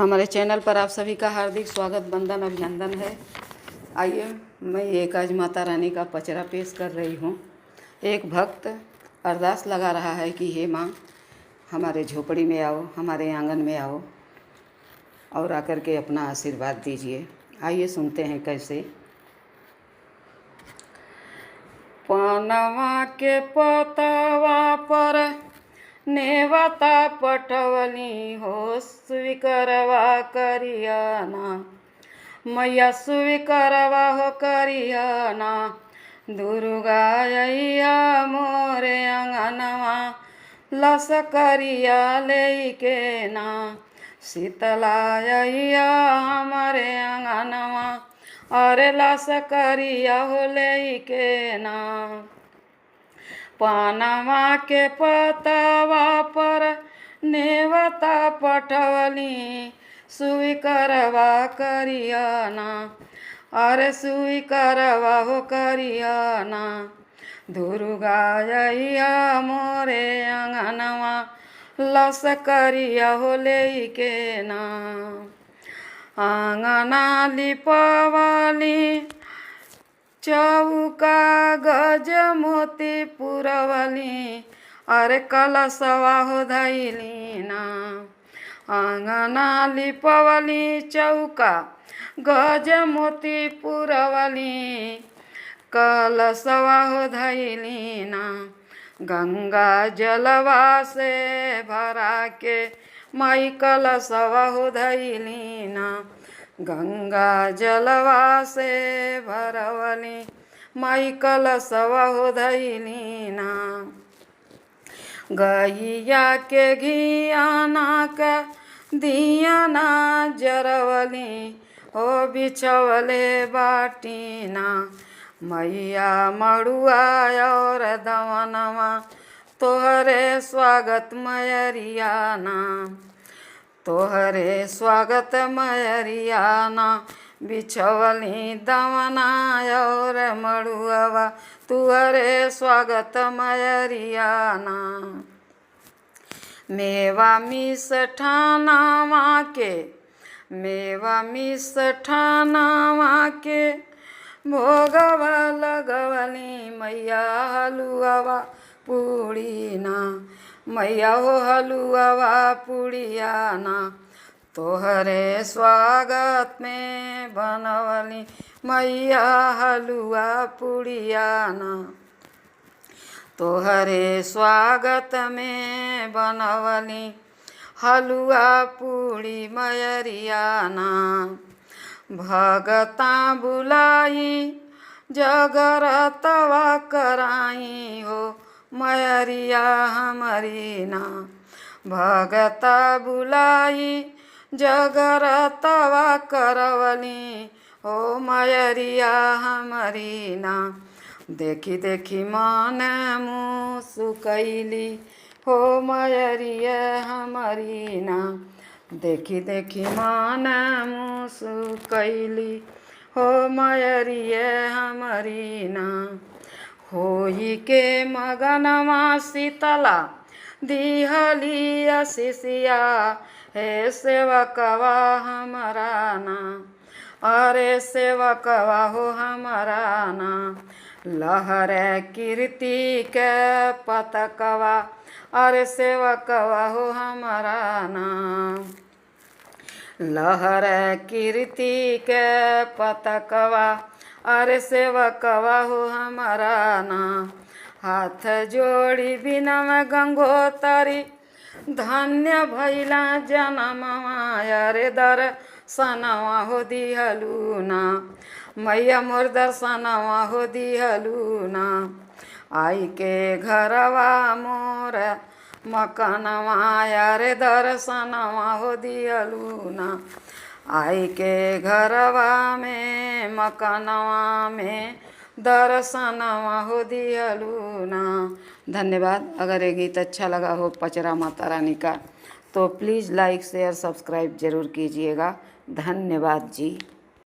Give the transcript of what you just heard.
हमारे चैनल पर आप सभी का हार्दिक स्वागत वंदन अभिनंदन है। आइए मैं एक आज माता रानी का पचरा पेश कर रही हूँ। एक भक्त अरदास लगा रहा है कि हे माँ, हमारे झोपड़ी में आओ, हमारे आंगन में आओ और आकर के अपना आशीर्वाद दीजिए। आइए सुनते हैं कैसे। पनवा के पतवा पर नेवता पटवली हो, स्वीकरवा करियाना मैया, स्वीकरवा हो करियाना। दुर्गा अइया मोरे अंगनवा, लस करिया लेके ना। शीतला अइया हमारे अंगनवा, अरे लस करिया हो लेके ना। पनवा के पतवा पर नेवता पटवली, स्वीकरवा करियाना, अरे स्वीकरवा हो करियाना। दुर्गा अइया मोरे अंगनवा, लस करिया हो लेके ना। आंगना लिपवली, चौका गज मोती पुरवली, अरे कलशवा हो धैली ना। आंगना लिपवली, चौका गज मोती पुरवली, कलशवा हो धैली ना। गंगा जलवा से भरा के माई, कलशवा हो धैली ना। गंगा जलवा से भरवली माई, कलशवा हो धैली ना। गैया के घियाना का दियाना जरवली, हो बिछवले बाटीना। मैया मड़ुआ और दवनवा, तोहरे स्वागत मयरियाना, तोहरे स्वागत मयरियाना। बिछवली दवना और मड़ुआवा, तुहरे स्वागत मयरियाना। मेवा मिष्ठानावा के, मेवा मिष्ठानावा के भोगवा लगवली मैया, हलुआवा पूड़ी ना। मैया हो हलुआवा पूड़ियाना, तोहरे स्वागत में बनवली मैया, हलुआ पूड़ियाना। तोहरे स्वागत में बनवली हलुआ पूड़ी मयरियाना। भगता बुलाई जगरतवा कराई हो, मयरिया हमारी ना। भगता बुलाई जगरतवा करवली, हो मयरिया हमारी ना। देखी देखी मन मुसुकैली, हो मयरिया हमारी ना। देखी देखी मन मुसुकैली, हो मयरिया हमारी ना। होई के मगनवा शीतला, दिहली आशीषिया, हे सेवकवा हमारा ना। अरे सेवकवा हो हमारा ना। लहर कीर्ति के पतकवा, अरे सेवकवा हो हमारा ना। लहर कीर्ति के पतकवा, अरे सेवकवा हो हमारा ना। हाथ जोड़ी बिनम गंगोतरी, धन्य भैला जनमवा, अरे दर्शनवा हो दिहलू ना। मैया मोर दर्शनवा हो दिहलू ना। आई के घरवा मोर मकनवा, अरे दर्शनवा हो दिहलू ना। आई के घरवा में मकनवा में, दर्शनवा हो दिहलू ना। धन्यवाद। अगर ये गीत अच्छा लगा हो पचरा माता रानी का, तो प्लीज़ लाइक शेयर सब्सक्राइब ज़रूर कीजिएगा। धन्यवाद जी।